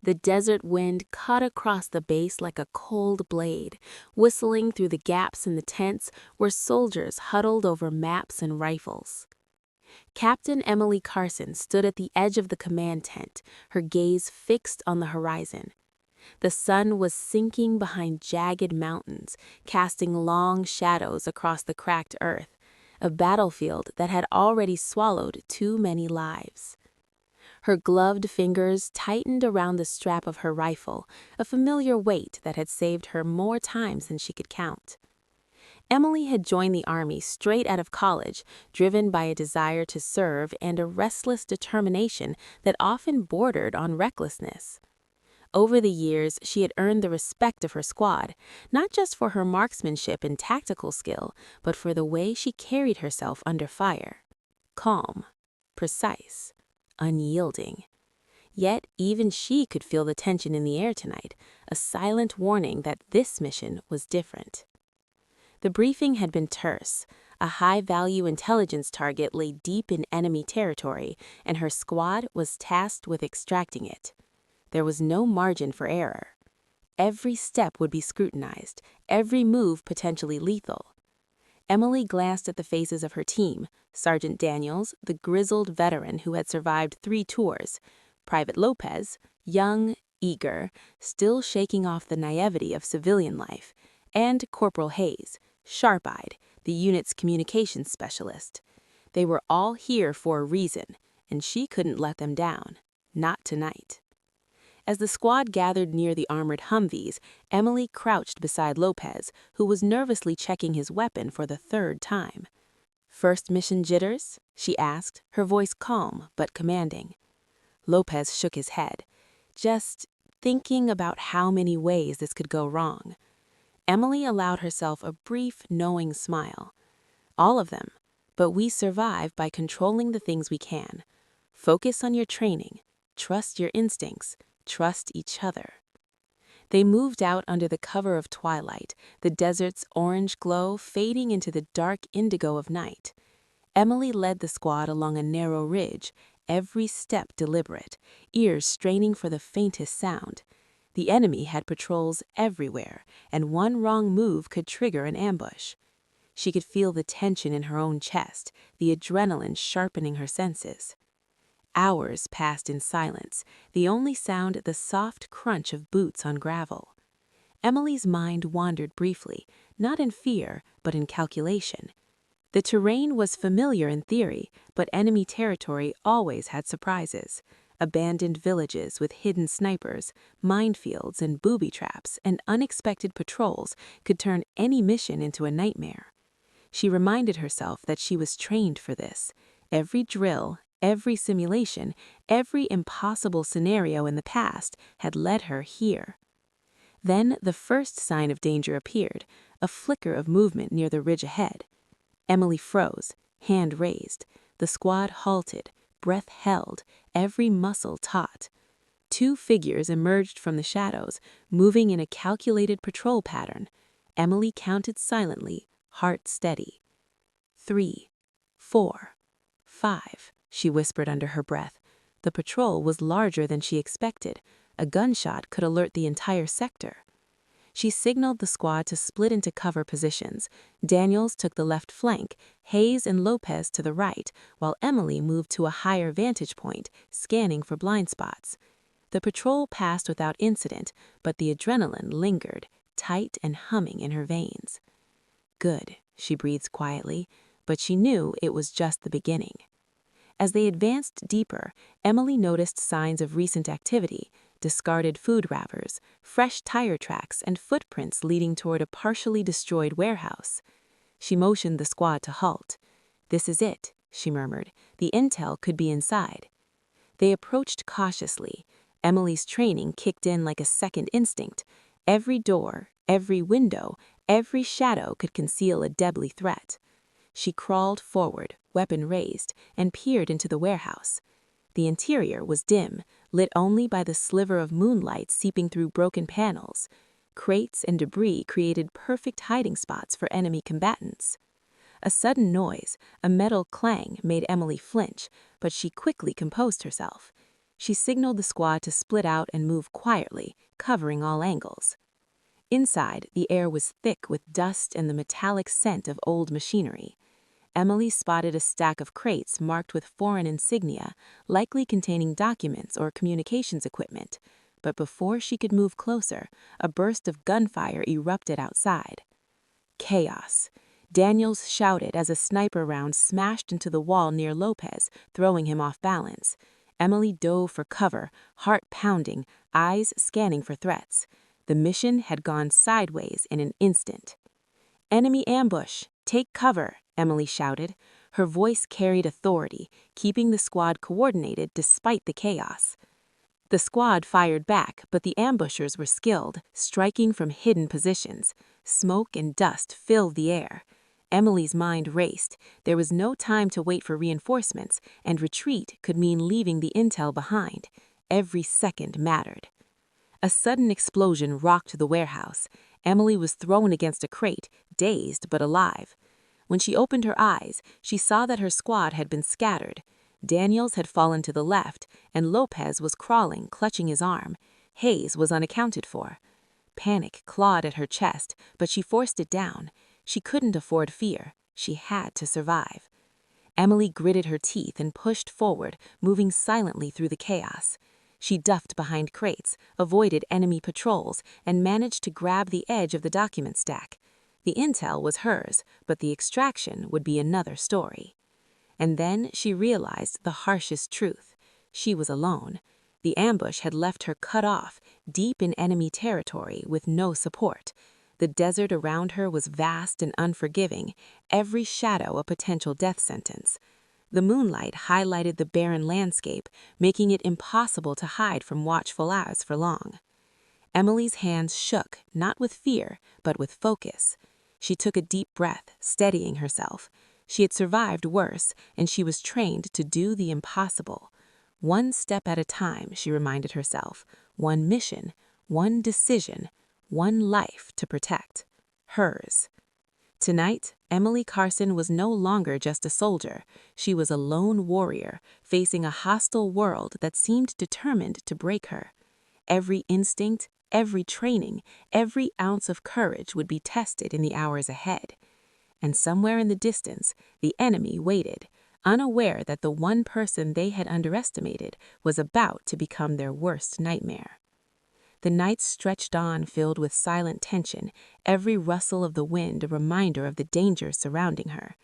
The desert wind cut across the base like a cold blade, whistling through the gaps in the tents where soldiers huddled over maps and rifles. Captain Emily Carson stood at the edge of the command tent, her gaze fixed on the horizon. The sun was sinking behind jagged mountains, casting long shadows across the cracked earth, a battlefield that had already swallowed too many lives. Her gloved fingers tightened around the strap of her rifle, a familiar weight that had saved her more times than she could count. Emily had joined the Army straight out of college, driven by a desire to serve and a restless determination that often bordered on recklessness. Over the years, she had earned the respect of her squad, not just for her marksmanship and tactical skill, but for the way she carried herself under fire. Calm, precise, unyielding. Yet even she could feel the tension in the air tonight, a silent warning that this mission was different. The briefing had been terse. A high-value intelligence target lay deep in enemy territory, and her squad was tasked with extracting it. There was no margin for error. Every step would be scrutinized, every move potentially lethal. Emily glanced at the faces of her team: Sergeant Daniels, the grizzled veteran who had survived 3 tours; Private Lopez, young, eager, still shaking off the naivety of civilian life; and Corporal Hayes, sharp-eyed, the unit's communications specialist. They were all here for a reason, and she couldn't let them down. Not tonight. As the squad gathered near the armored Humvees, Emily crouched beside Lopez, who was nervously checking his weapon for the 3rd time. "First mission jitters?" she asked, her voice calm but commanding. Lopez shook his head. "Just thinking about how many ways this could go wrong." Emily allowed herself a brief, knowing smile. "All of them, but we survive by controlling the things we can. Focus on your training, trust your instincts, trust each other." They moved out under the cover of twilight, the desert's orange glow fading into the dark indigo of night. Emily led the squad along a narrow ridge, every step deliberate, ears straining for the faintest sound. The enemy had patrols everywhere, and one wrong move could trigger an ambush. She could feel the tension in her own chest, the adrenaline sharpening her senses. Hours passed in silence, the only sound the soft crunch of boots on gravel. Emily's mind wandered briefly, not in fear, but in calculation. The terrain was familiar in theory, but enemy territory always had surprises. Abandoned villages with hidden snipers, minefields and booby traps, and unexpected patrols could turn any mission into a nightmare. She reminded herself that she was trained for this. Every drill, every simulation, every impossible scenario in the past had led her here. Then the first sign of danger appeared, a flicker of movement near the ridge ahead. Emily froze, hand raised. The squad halted, breath held, every muscle taut. 2 figures emerged from the shadows, moving in a calculated patrol pattern. Emily counted silently, heart steady. 3, 4, 5, she whispered under her breath. The patrol was larger than she expected. A gunshot could alert the entire sector. She signaled the squad to split into cover positions. Daniels took the left flank, Hayes and Lopez to the right, while Emily moved to a higher vantage point, scanning for blind spots. The patrol passed without incident, but the adrenaline lingered, tight and humming in her veins. Good, she breathed quietly, but she knew it was just the beginning. As they advanced deeper, Emily noticed signs of recent activity: discarded food wrappers, fresh tire tracks, and footprints leading toward a partially destroyed warehouse. She motioned the squad to halt. "This is it," she murmured. "The intel could be inside." They approached cautiously. Emily's training kicked in like a second instinct. Every door, every window, every shadow could conceal a deadly threat. She crawled forward, weapon raised, and peered into the warehouse. The interior was dim, lit only by the sliver of moonlight seeping through broken panels. Crates and debris created perfect hiding spots for enemy combatants. A sudden noise, a metal clang, made Emily flinch, but she quickly composed herself. She signaled the squad to split out and move quietly, covering all angles. Inside, the air was thick with dust and the metallic scent of old machinery. Emily spotted a stack of crates marked with foreign insignia, likely containing documents or communications equipment. But before she could move closer, a burst of gunfire erupted outside. Chaos. Daniels shouted as a sniper round smashed into the wall near Lopez, throwing him off balance. Emily dove for cover, heart pounding, eyes scanning for threats. The mission had gone sideways in an instant. "Enemy ambush! Take cover!" Emily shouted. Her voice carried authority, keeping the squad coordinated despite the chaos. The squad fired back, but the ambushers were skilled, striking from hidden positions. Smoke and dust filled the air. Emily's mind raced. There was no time to wait for reinforcements, and retreat could mean leaving the intel behind. Every second mattered. A sudden explosion rocked the warehouse. Emily was thrown against a crate, dazed but alive. When she opened her eyes, she saw that her squad had been scattered. Daniels had fallen to the left, and Lopez was crawling, clutching his arm. Hayes was unaccounted for. Panic clawed at her chest, but she forced it down. She couldn't afford fear. She had to survive. Emily gritted her teeth and pushed forward, moving silently through the chaos. She ducked behind crates, avoided enemy patrols, and managed to grab the edge of the document stack. The intel was hers, but the extraction would be another story. And then she realized the harshest truth. She was alone. The ambush had left her cut off, deep in enemy territory with no support. The desert around her was vast and unforgiving, every shadow a potential death sentence. The moonlight highlighted the barren landscape, making it impossible to hide from watchful eyes for long. Emily's hands shook, not with fear, but with focus. She took a deep breath, steadying herself. She had survived worse, and she was trained to do the impossible. One step at a time, she reminded herself. One mission, one decision, one life to protect. Hers. Tonight, Emily Carson was no longer just a soldier. She was a lone warrior, facing a hostile world that seemed determined to break her. Every instinct, every training, every ounce of courage would be tested in the hours ahead. And somewhere in the distance, the enemy waited, unaware that the one person they had underestimated was about to become their worst nightmare. The night stretched on, filled with silent tension, every rustle of the wind a reminder of the dangers surrounding her.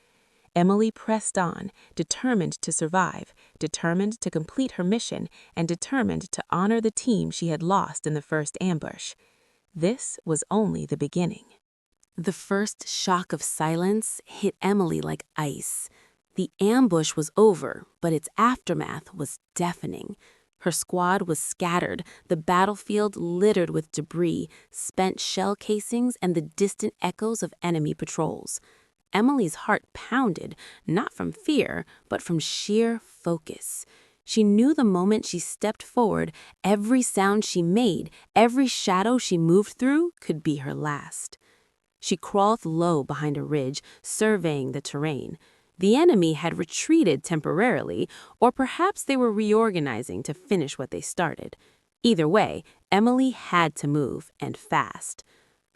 Emily pressed on, determined to survive, determined to complete her mission, and determined to honor the team she had lost in the first ambush. This was only the beginning. The first shock of silence hit Emily like ice. The ambush was over, but its aftermath was deafening. Her squad was scattered, the battlefield littered with debris, spent shell casings, and the distant echoes of enemy patrols. Emily's heart pounded, not from fear, but from sheer focus. She knew the moment she stepped forward, every sound she made, every shadow she moved through could be her last. She crawled low behind a ridge, surveying the terrain. The enemy had retreated temporarily, or perhaps they were reorganizing to finish what they started. Either way, Emily had to move, and fast.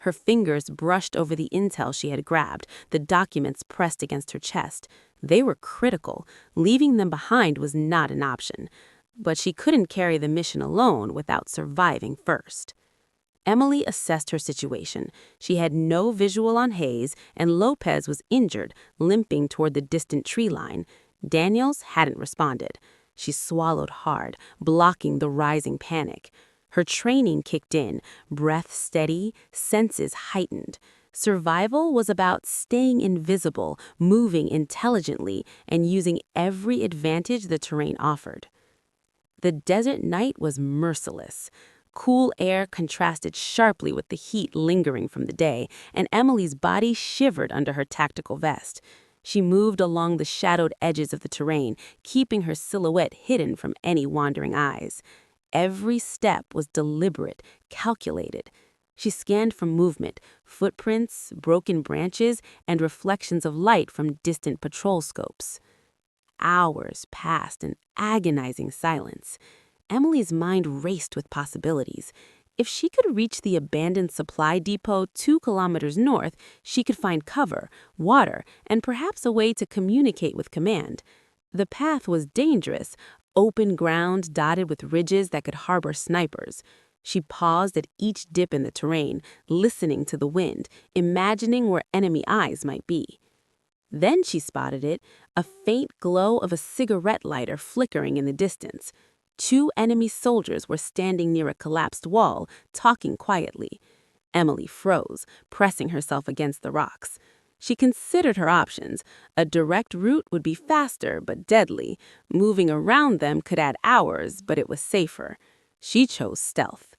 Her fingers brushed over the intel she had grabbed, the documents pressed against her chest. They were critical. Leaving them behind was not an option. But she couldn't carry the mission alone without surviving first. Emily assessed her situation. She had no visual on Hayes, and Lopez was injured, limping toward the distant tree line. Daniels hadn't responded. She swallowed hard, blocking the rising panic. Her training kicked in, breath steady, senses heightened. Survival was about staying invisible, moving intelligently, and using every advantage the terrain offered. The desert night was merciless. Cool air contrasted sharply with the heat lingering from the day, and Emily's body shivered under her tactical vest. She moved along the shadowed edges of the terrain, keeping her silhouette hidden from any wandering eyes. Every step was deliberate, calculated. She scanned for movement, footprints, broken branches, and reflections of light from distant patrol scopes. Hours passed in agonizing silence. Emily's mind raced with possibilities. If she could reach the abandoned supply depot 2 kilometers north, she could find cover, water, and perhaps a way to communicate with command. The path was dangerous, open ground dotted with ridges that could harbor snipers. She paused at each dip in the terrain, listening to the wind, imagining where enemy eyes might be. Then she spotted it, a faint glow of a cigarette lighter flickering in the distance. 2 enemy soldiers were standing near a collapsed wall, talking quietly. Emily froze, pressing herself against the rocks. She considered her options. A direct route would be faster but deadly. Moving around them could add hours, but it was safer. She chose stealth.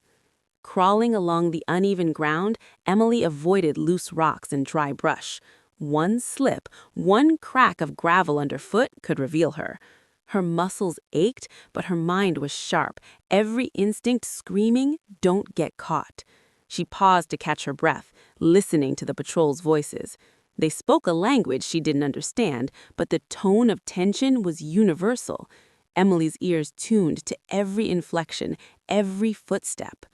Crawling along the uneven ground, Emily avoided loose rocks and dry brush. One slip, one crack of gravel underfoot could reveal her. Her muscles ached, but her mind was sharp, every instinct screaming, "Don't get caught." She paused to catch her breath, listening to the patrol's voices. They spoke a language she didn't understand, but the tone of tension was universal. Emily's ears tuned to every inflection, every footstep.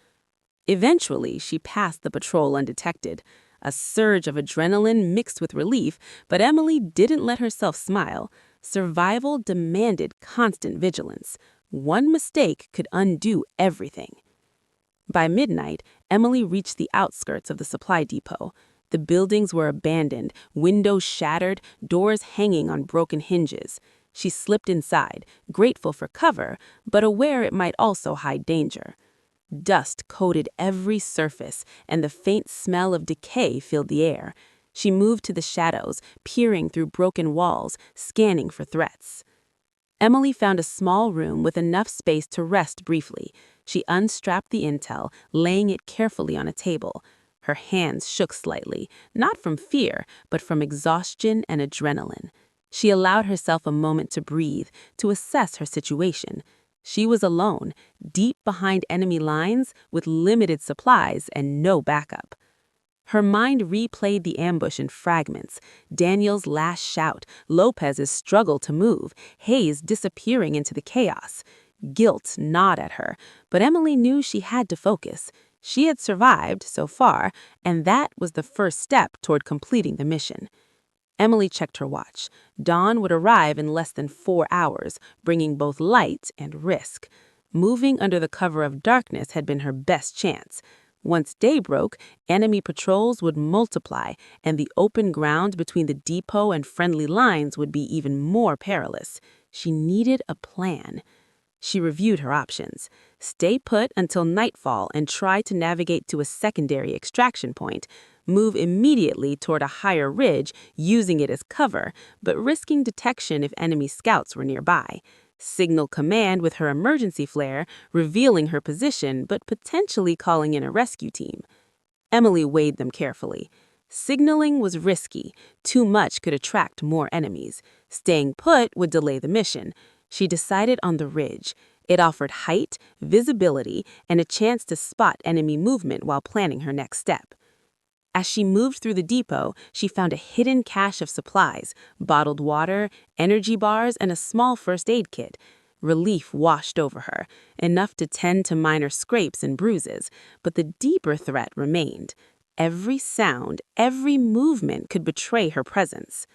Eventually, she passed the patrol undetected. A surge of adrenaline mixed with relief, but Emily didn't let herself smile. Survival demanded constant vigilance. One mistake could undo everything. By midnight, Emily reached the outskirts of the supply depot. The buildings were abandoned, windows shattered, doors hanging on broken hinges. She slipped inside, grateful for cover, but aware it might also hide danger. Dust coated every surface, and the faint smell of decay filled the air. She moved to the shadows, peering through broken walls, scanning for threats. Emily found a small room with enough space to rest briefly. She unstrapped the intel, laying it carefully on a table. Her hands shook slightly, not from fear, but from exhaustion and adrenaline. She allowed herself a moment to breathe, to assess her situation. She was alone, deep behind enemy lines, with limited supplies and no backup. Her mind replayed the ambush in fragments. Daniel's last shout, Lopez's struggle to move, Hayes disappearing into the chaos. Guilt gnawed at her, but Emily knew she had to focus. She had survived, so far, and that was the first step toward completing the mission. Emily checked her watch. Dawn would arrive in less than 4 hours, bringing both light and risk. Moving under the cover of darkness had been her best chance. Once day broke, enemy patrols would multiply, and the open ground between the depot and friendly lines would be even more perilous. She needed a plan. She reviewed her options. Stay put until nightfall and try to navigate to a secondary extraction point. Move immediately toward a higher ridge, using it as cover, but risking detection if enemy scouts were nearby. Signal command with her emergency flare, revealing her position but potentially calling in a rescue team. Emily weighed them carefully. Signaling was risky. Too much could attract more enemies. Staying put would delay the mission. She decided on the ridge. It offered height, visibility, and a chance to spot enemy movement while planning her next step. As she moved through the depot, she found a hidden cache of supplies, bottled water, energy bars, and a small first aid kit. Relief washed over her, enough to tend to minor scrapes and bruises, but the deeper threat remained. Every sound, every movement could betray her presence.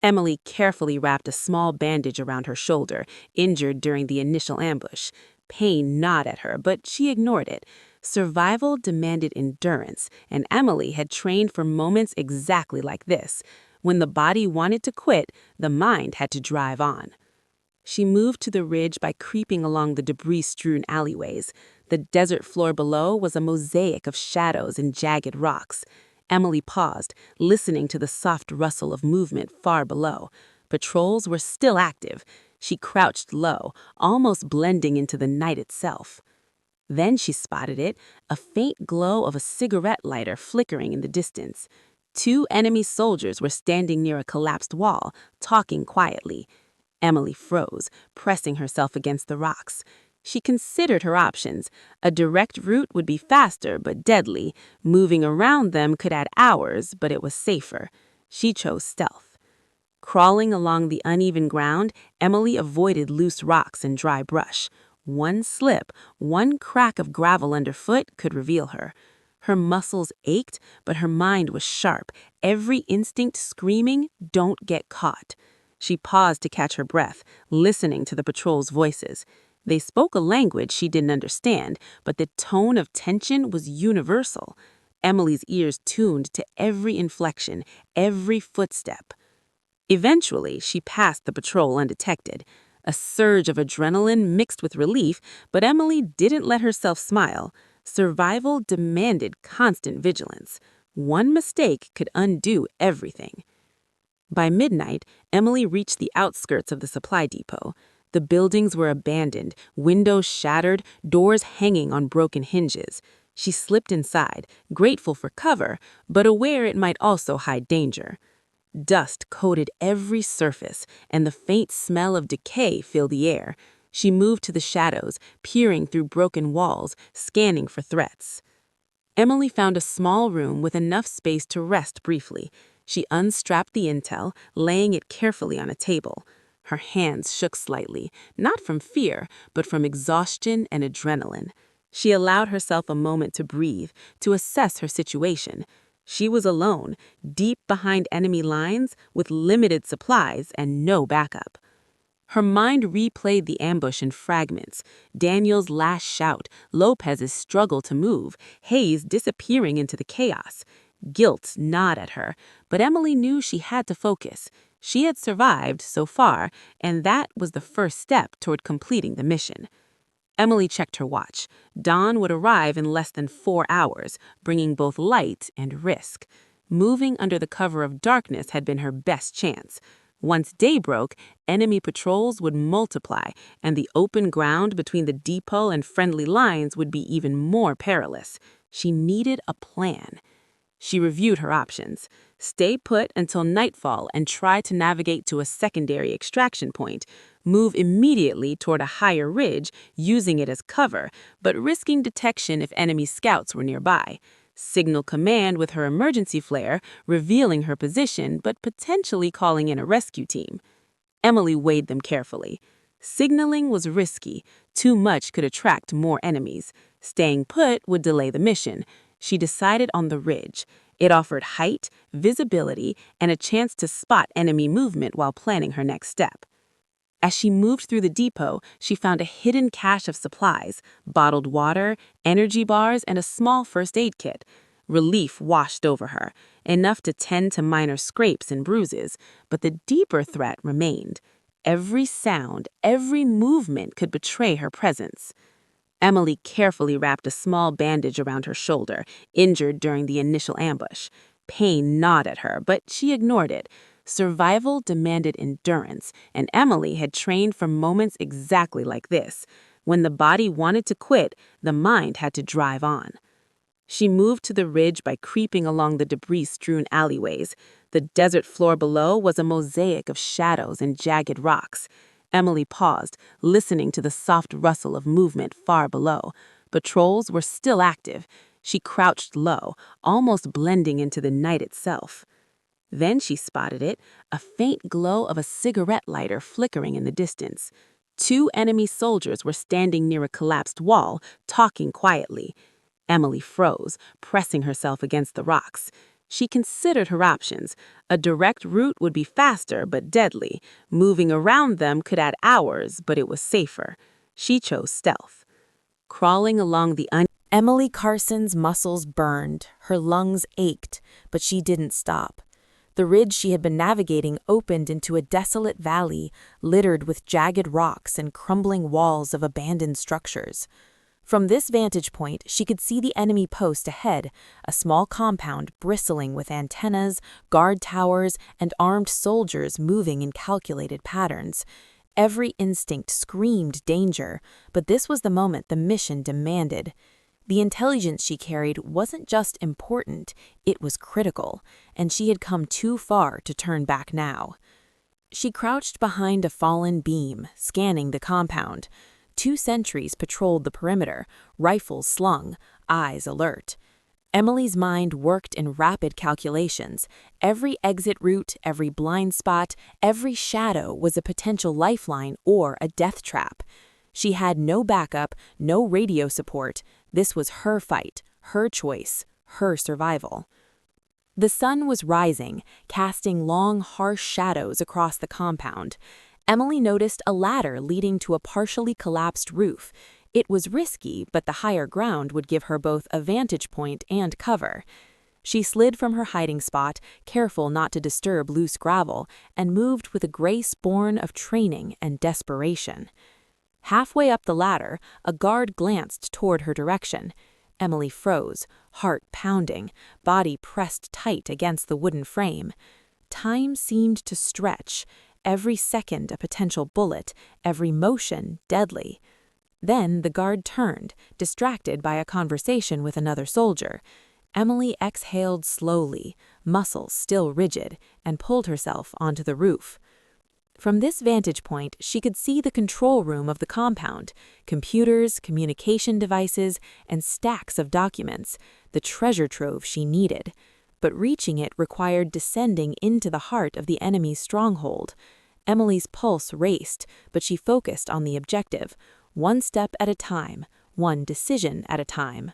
Emily carefully wrapped a small bandage around her shoulder, injured during the initial ambush. Pain gnawed at her, but she ignored it. Survival demanded endurance, and Emily had trained for moments exactly like this. When the body wanted to quit, the mind had to drive on. She moved to the ridge by creeping along the debris-strewn alleyways. The desert floor below was a mosaic of shadows and jagged rocks. Emily paused, listening to the soft rustle of movement far below. Patrols were still active. She crouched low, almost blending into the night itself. Then she spotted it, a faint glow of a cigarette lighter flickering in the distance. 2 enemy soldiers were standing near a collapsed wall, talking quietly. Emily froze, pressing herself against the rocks. She considered her options. A direct route would be faster but deadly. Moving around them could add hours, but it was safer. She chose stealth. Crawling along the uneven ground, Emily avoided loose rocks and dry brush. One slip, one crack of gravel underfoot could reveal her. Her muscles ached, but her mind was sharp, every instinct screaming, "Don't get caught." She paused to catch her breath, listening to the patrol's voices. They spoke a language she didn't understand, but the tone of tension was universal. Emily's ears tuned to every inflection, every footstep. Eventually, she passed the patrol undetected. A surge of adrenaline mixed with relief, but Emily didn't let herself smile. Survival demanded constant vigilance. One mistake could undo everything. By midnight, Emily reached the outskirts of the supply depot. The buildings were abandoned, windows shattered, doors hanging on broken hinges. She slipped inside, grateful for cover, but aware it might also hide danger. Dust coated every surface, and the faint smell of decay filled the air. She moved to the shadows, peering through broken walls, scanning for threats. Emily found a small room with enough space to rest briefly. She unstrapped the intel, laying it carefully on a table. Her hands shook slightly, not from fear, but from exhaustion and adrenaline. She allowed herself a moment to breathe, to assess her situation. She was alone, deep behind enemy lines, with limited supplies and no backup. Her mind replayed the ambush in fragments. Daniel's last shout, Lopez's struggle to move, Hayes disappearing into the chaos. Guilt gnawed at her, but Emily knew she had to focus. She had survived so far, and that was the first step toward completing the mission. Emily checked her watch. Dawn would arrive in less than 4 hours, bringing both light and risk. Moving under the cover of darkness had been her best chance. Once day broke, enemy patrols would multiply, and the open ground between the depot and friendly lines would be even more perilous. She needed a plan. She reviewed her options. Stay put until nightfall and try to navigate to a secondary extraction point. Move immediately toward a higher ridge, using it as cover, but risking detection if enemy scouts were nearby. Signal command with her emergency flare, revealing her position but potentially calling in a rescue team. Emily weighed them carefully. Signaling was risky. Too much could attract more enemies. Staying put would delay the mission. She decided on the ridge. It offered height, visibility, and a chance to spot enemy movement while planning her next step. As she moved through the depot, she found a hidden cache of supplies, bottled water, energy bars, and a small first aid kit. Relief washed over her, enough to tend to minor scrapes and bruises, but the deeper threat remained. Every sound, every movement could betray her presence. Emily carefully wrapped a small bandage around her shoulder, injured during the initial ambush. Pain gnawed at her, but she ignored it. Survival demanded endurance, and Emily had trained for moments exactly like this. When the body wanted to quit, the mind had to drive on. She moved to the ridge by creeping along the debris-strewn alleyways. The desert floor below was a mosaic of shadows and jagged rocks. Emily paused, listening to the soft rustle of movement far below. Patrols were still active. She crouched low, almost blending into the night itself. Then she spotted it, a faint glow of a cigarette lighter flickering in the distance. 2 enemy soldiers were standing near a collapsed wall, talking quietly. Emily froze, pressing herself against the rocks. She considered her options. A direct route would be faster but deadly. Moving around them could add hours, but it was safer. She chose stealth. Crawling along the Emily Carson's muscles burned, her lungs ached, but she didn't stop. The ridge she had been navigating opened into a desolate valley, littered with jagged rocks and crumbling walls of abandoned structures. From this vantage point, she could see the enemy post ahead, a small compound bristling with antennas, guard towers, and armed soldiers moving in calculated patterns. Every instinct screamed danger, but this was the moment the mission demanded. The intelligence she carried wasn't just important, it was critical, and she had come too far to turn back now. She crouched behind a fallen beam, scanning the compound. 2 sentries patrolled the perimeter, rifles slung, eyes alert. Emily's mind worked in rapid calculations. Every exit route, every blind spot, every shadow was a potential lifeline or a death trap. She had no backup, no radio support. This was her fight, her choice, her survival. The sun was rising, casting long, harsh shadows across the compound. Emily noticed a ladder leading to a partially collapsed roof. It was risky, but the higher ground would give her both a vantage point and cover. She slid from her hiding spot, careful not to disturb loose gravel, and moved with a grace born of training and desperation. Halfway up the ladder, a guard glanced toward her direction. Emily froze, heart pounding, body pressed tight against the wooden frame. Time seemed to stretch, every second a potential bullet, every motion deadly. Then the guard turned, distracted by a conversation with another soldier. Emily exhaled slowly, muscles still rigid, and pulled herself onto the roof. From this vantage point, she could see the control room of the compound, computers, communication devices, and stacks of documents, the treasure trove she needed. But reaching it required descending into the heart of the enemy's stronghold. Emily's pulse raced, but she focused on the objective, one step at a time, one decision at a time.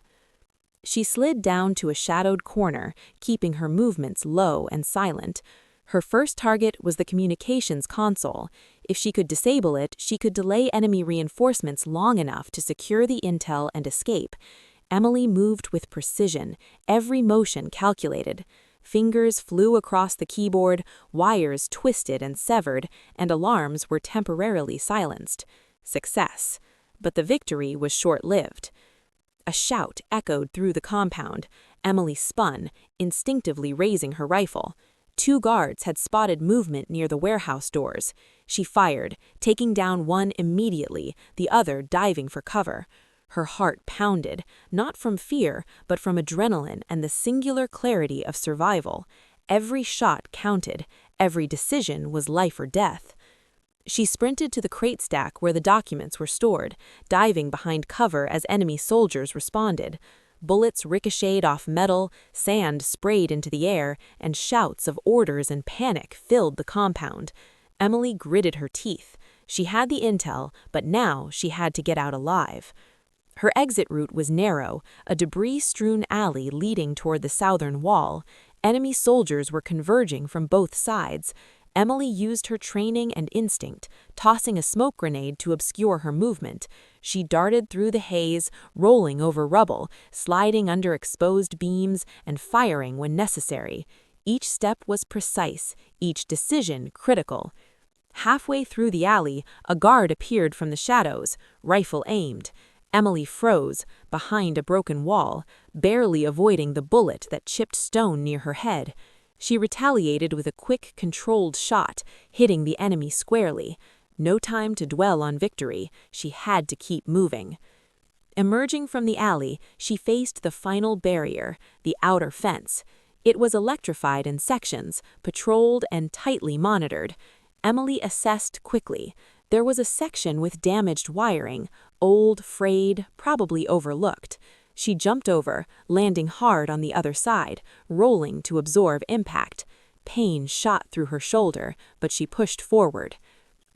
She slid down to a shadowed corner, keeping her movements low and silent. Her first target was the communications console. If she could disable it, she could delay enemy reinforcements long enough to secure the intel and escape. Emily moved with precision, every motion calculated. Fingers flew across the keyboard, wires twisted and severed, and alarms were temporarily silenced. Success. But the victory was short-lived. A shout echoed through the compound. Emily spun, instinctively raising her rifle. 2 guards had spotted movement near the warehouse doors. She fired, taking down one immediately, the other diving for cover. Her heart pounded, not from fear, but from adrenaline and the singular clarity of survival. Every shot counted, every decision was life or death. She sprinted to the crate stack where the documents were stored, diving behind cover as enemy soldiers responded. Bullets ricocheted off metal, sand sprayed into the air, and shouts of orders and panic filled the compound. Emily gritted her teeth. She had the intel, but now she had to get out alive. Her exit route was narrow, a debris-strewn alley leading toward the southern wall. Enemy soldiers were converging from both sides. Emily used her training and instinct, tossing a smoke grenade to obscure her movement. She darted through the haze, rolling over rubble, sliding under exposed beams, and firing when necessary. Each step was precise, each decision critical. Halfway through the alley, a guard appeared from the shadows, rifle aimed. Emily froze, behind a broken wall, barely avoiding the bullet that chipped stone near her head. She retaliated with a quick, controlled shot, hitting the enemy squarely. No time to dwell on victory. She had to keep moving. Emerging from the alley, she faced the final barrier, the outer fence. It was electrified in sections, patrolled and tightly monitored. Emily assessed quickly. There was a section with damaged wiring, old, frayed, probably overlooked. She jumped over, landing hard on the other side, rolling to absorb impact. Pain shot through her shoulder, but she pushed forward.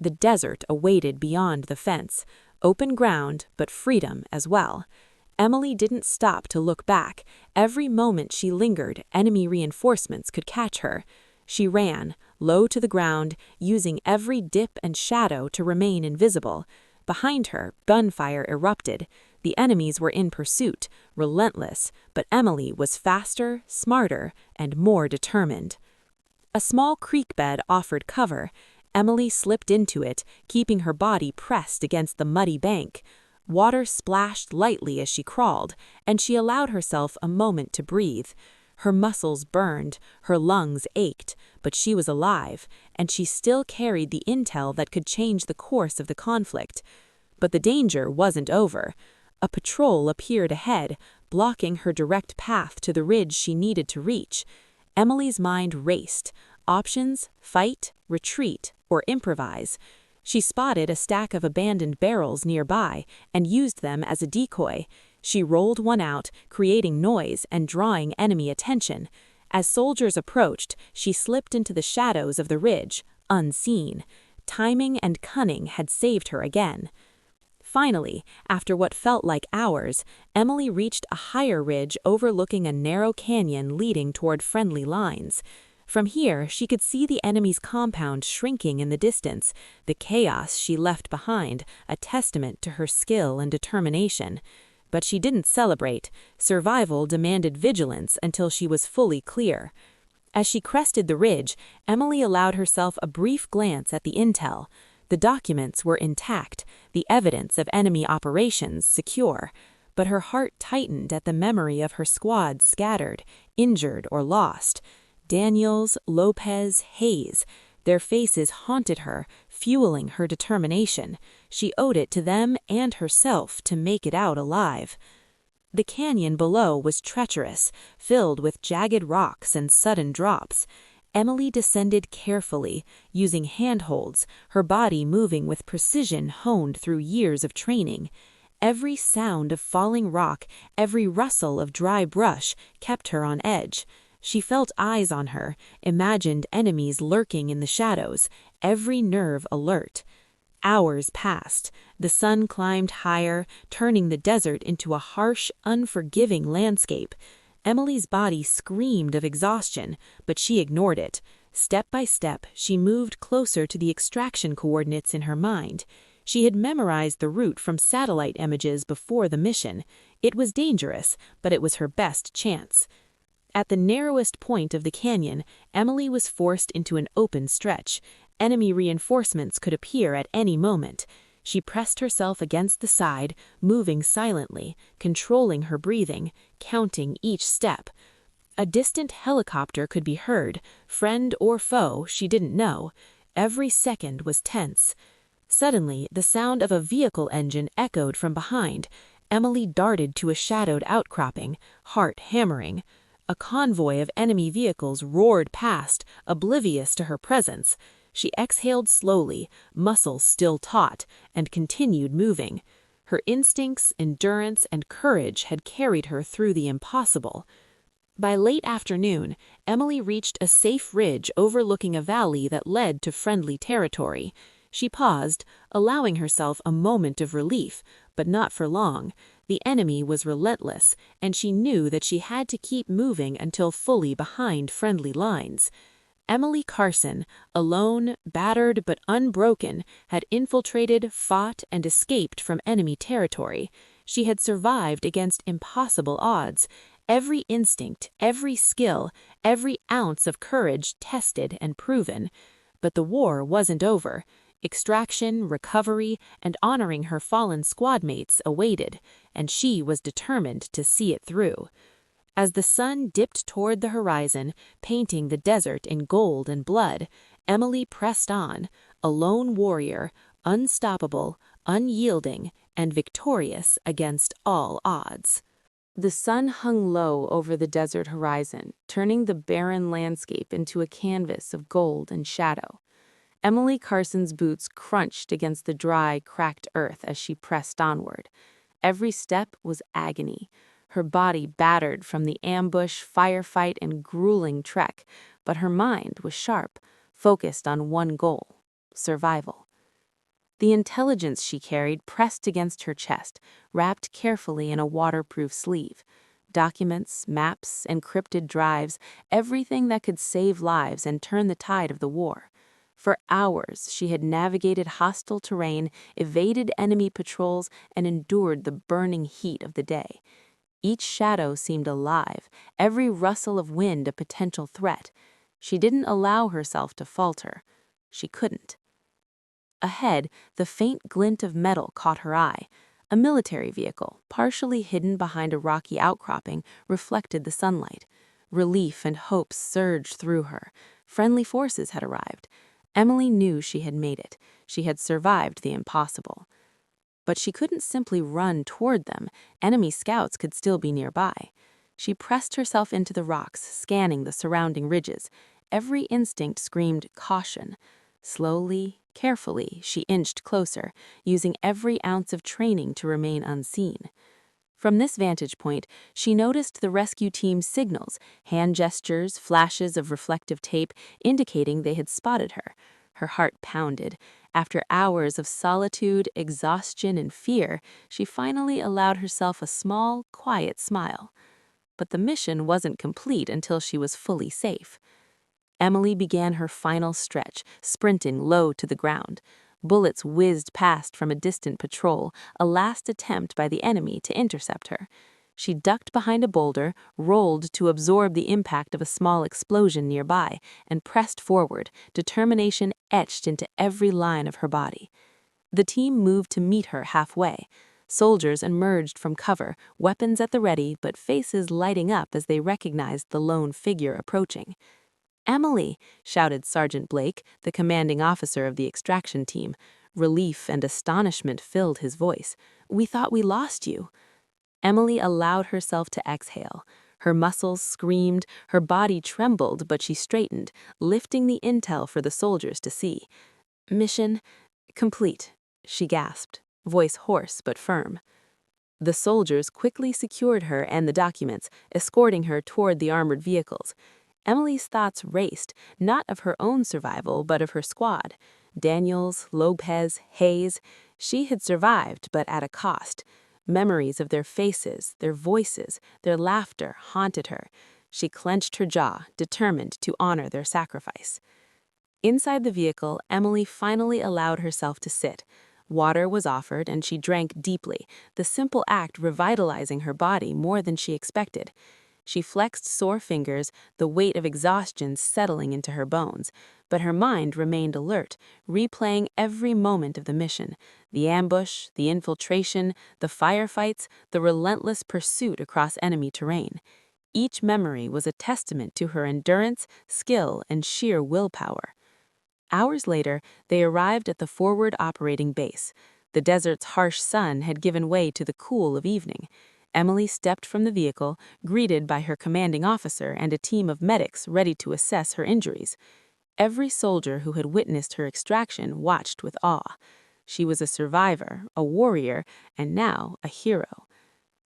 The desert awaited beyond the fence, open ground, but freedom as well. Emily didn't stop to look back. Every moment she lingered, enemy reinforcements could catch her. She ran, low to the ground, using every dip and shadow to remain invisible. Behind her, gunfire erupted. The enemies were in pursuit, relentless, but Emily was faster, smarter, and more determined. A small creek bed offered cover. Emily slipped into it, keeping her body pressed against the muddy bank. Water splashed lightly as she crawled, and she allowed herself a moment to breathe. Her muscles burned, her lungs ached, but she was alive, and she still carried the intel that could change the course of the conflict. But the danger wasn't over. A patrol appeared ahead, blocking her direct path to the ridge she needed to reach. Emily's mind raced. Options: fight, retreat, or improvise. She spotted a stack of abandoned barrels nearby and used them as a decoy. She rolled one out, creating noise and drawing enemy attention. As soldiers approached, she slipped into the shadows of the ridge, unseen. Timing and cunning had saved her again. Finally, after what felt like hours, Emily reached a higher ridge overlooking a narrow canyon leading toward friendly lines. From here, she could see the enemy's compound shrinking in the distance, the chaos she left behind, a testament to her skill and determination. But she didn't celebrate. Survival demanded vigilance until she was fully clear. As she crested the ridge, Emily allowed herself a brief glance at the intel. The documents were intact, the evidence of enemy operations secure. But her heart tightened at the memory of her squad scattered, injured, or lost. Daniels, Lopez, Hayes. Their faces haunted her, fueling her determination. She owed it to them and herself to make it out alive. The canyon below was treacherous, filled with jagged rocks and sudden drops. Emily descended carefully, using handholds, her body moving with precision honed through years of training. Every sound of falling rock, every rustle of dry brush kept her on edge. She felt eyes on her, imagined enemies lurking in the shadows, every nerve alert. Hours passed. The sun climbed higher, turning the desert into a harsh, unforgiving landscape. Emily's body screamed of exhaustion, but she ignored it. Step by step, she moved closer to the extraction coordinates in her mind. She had memorized the route from satellite images before the mission. It was dangerous, but it was her best chance. At the narrowest point of the canyon, Emily was forced into an open stretch. Enemy reinforcements could appear at any moment. She pressed herself against the side, moving silently, controlling her breathing, counting each step. A distant helicopter could be heard, friend or foe, she didn't know. Every second was tense. Suddenly, the sound of a vehicle engine echoed from behind. Emily darted to a shadowed outcropping, heart hammering. A convoy of enemy vehicles roared past, oblivious to her presence. She exhaled slowly, muscles still taut, and continued moving. Her instincts, endurance, and courage had carried her through the impossible. By late afternoon, Emily reached a safe ridge overlooking a valley that led to friendly territory. She paused, allowing herself a moment of relief, but not for long. The enemy was relentless, and she knew that she had to keep moving until fully behind friendly lines. Emily Carson, alone, battered but unbroken, had infiltrated, fought, and escaped from enemy territory. She had survived against impossible odds. Every instinct, every skill, every ounce of courage tested and proven. But the war wasn't over. Extraction, recovery, and honoring her fallen squadmates awaited, and she was determined to see it through. As the sun dipped toward the horizon, painting the desert in gold and blood, Emily pressed on, a lone warrior, unstoppable, unyielding, and victorious against all odds. The sun hung low over the desert horizon, turning the barren landscape into a canvas of gold and shadow. Emily Carson's boots crunched against the dry, cracked earth as she pressed onward. Every step was agony. Her body battered from the ambush, firefight, and grueling trek, but her mind was sharp, focused on one goal: survival. The intelligence she carried pressed against her chest, wrapped carefully in a waterproof sleeve. Documents, maps, encrypted drives, everything that could save lives and turn the tide of the war. For hours, she had navigated hostile terrain, evaded enemy patrols, and endured the burning heat of the day. Each shadow seemed alive, every rustle of wind a potential threat. She didn't allow herself to falter. She couldn't. Ahead, the faint glint of metal caught her eye. A military vehicle, partially hidden behind a rocky outcropping, reflected the sunlight. Relief and hope surged through her. Friendly forces had arrived. Emily knew she had made it. She had survived the impossible. But she couldn't simply run toward them. Enemy scouts could still be nearby. She pressed herself into the rocks, scanning the surrounding ridges. Every instinct screamed caution. Slowly, carefully, she inched closer, using every ounce of training to remain unseen. From this vantage point, she noticed the rescue team's signals, hand gestures, flashes of reflective tape, indicating they had spotted her. Her heart pounded. After hours of solitude, exhaustion, and fear, she finally allowed herself a small, quiet smile. But the mission wasn't complete until she was fully safe. Emily began her final stretch, sprinting low to the ground. Bullets whizzed past from a distant patrol, a last attempt by the enemy to intercept her. She ducked behind a boulder, rolled to absorb the impact of a small explosion nearby, and pressed forward, determination etched into every line of her body. The team moved to meet her halfway. Soldiers emerged from cover, weapons at the ready, but faces lighting up as they recognized the lone figure approaching. "Emily!" shouted Sergeant Blake, the commanding officer of the extraction team. Relief and astonishment filled his voice. "We thought we lost you." Emily allowed herself to exhale. Her muscles screamed, her body trembled, but she straightened, lifting the intel for the soldiers to see. "Mission complete," she gasped, voice hoarse but firm. The soldiers quickly secured her and the documents, escorting her toward the armored vehicles. Emily's thoughts raced, not of her own survival, but of her squad. Daniels, Lopez, Hayes. She had survived, but at a cost. Memories of their faces, their voices, their laughter haunted her. She clenched her jaw, determined to honor their sacrifice. Inside the vehicle, Emily finally allowed herself to sit. Water was offered, and she drank deeply, the simple act revitalizing her body more than she expected. She flexed sore fingers, the weight of exhaustion settling into her bones, but her mind remained alert, replaying every moment of the mission: the ambush, the infiltration, the firefights, the relentless pursuit across enemy terrain. Each memory was a testament to her endurance, skill, and sheer willpower. Hours later, they arrived at the forward operating base. The desert's harsh sun had given way to the cool of evening. Emily stepped from the vehicle, greeted by her commanding officer and a team of medics ready to assess her injuries. Every soldier who had witnessed her extraction watched with awe. She was a survivor, a warrior, and now a hero.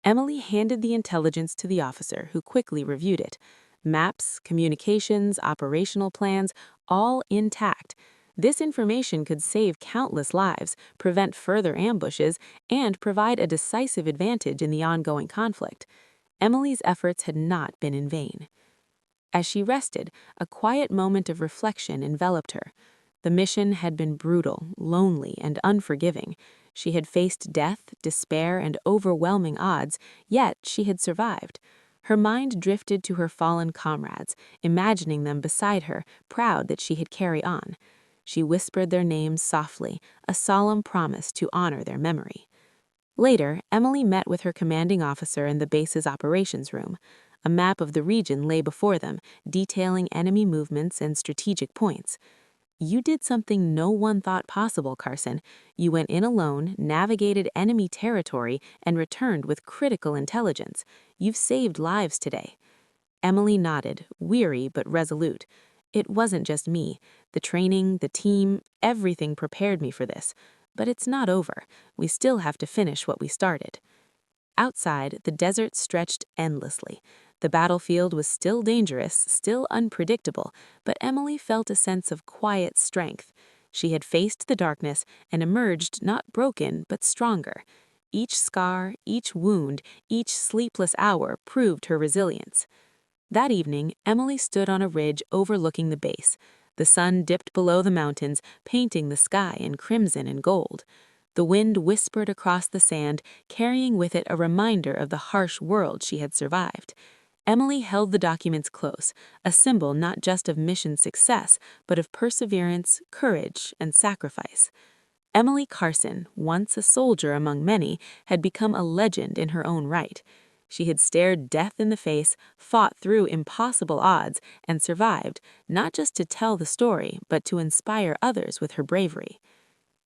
Emily handed the intelligence to the officer, who quickly reviewed it. Maps, communications, operational plans, all intact. This information could save countless lives, prevent further ambushes, and provide a decisive advantage in the ongoing conflict. Emily's efforts had not been in vain. As she rested, a quiet moment of reflection enveloped her. The mission had been brutal, lonely, and unforgiving. She had faced death, despair, and overwhelming odds, yet she had survived. Her mind drifted to her fallen comrades, imagining them beside her, proud that she had carried on. She whispered their names softly, a solemn promise to honor their memory. Later, Emily met with her commanding officer in the base's operations room. A map of the region lay before them, detailing enemy movements and strategic points. "You did something no one thought possible, Carson. You went in alone, navigated enemy territory, and returned with critical intelligence. You've saved lives today." Emily nodded, weary but resolute. "It wasn't just me. The training, the team, everything prepared me for this. But it's not over. We still have to finish what we started." Outside, the desert stretched endlessly. The battlefield was still dangerous, still unpredictable, but Emily felt a sense of quiet strength. She had faced the darkness and emerged not broken, but stronger. Each scar, each wound, each sleepless hour proved her resilience. That evening, Emily stood on a ridge overlooking the base. The sun dipped below the mountains, painting the sky in crimson and gold. The wind whispered across the sand, carrying with it a reminder of the harsh world she had survived. Emily held the documents close, a symbol not just of mission success, but of perseverance, courage, and sacrifice. Emily Carson, once a soldier among many, had become a legend in her own right. She had stared death in the face, fought through impossible odds, and survived, not just to tell the story, but to inspire others with her bravery.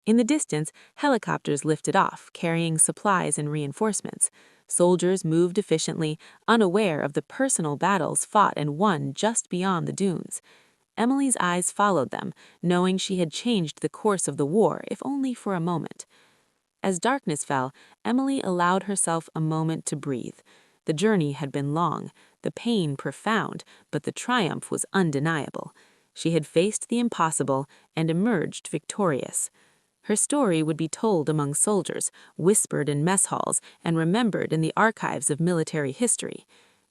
In the distance, helicopters lifted off, carrying supplies and reinforcements. Soldiers moved efficiently, unaware of the personal battles fought and won just beyond the dunes. Emily's eyes followed them, knowing she had changed the course of the war, if only for a moment. As darkness fell, Emily allowed herself a moment to breathe. The journey had been long, the pain profound, but the triumph was undeniable. She had faced the impossible and emerged victorious. Her story would be told among soldiers, whispered in mess halls, and remembered in the archives of military history.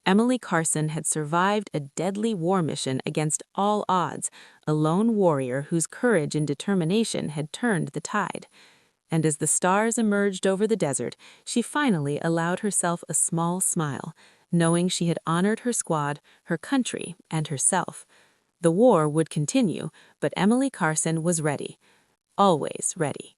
Emily Carson had survived a deadly war mission against all odds, a lone warrior whose courage and determination had turned the tide. And as the stars emerged over the desert, she finally allowed herself a small smile, knowing she had honored her squad, her country, and herself. The war would continue, but Emily Carson was ready. Always ready.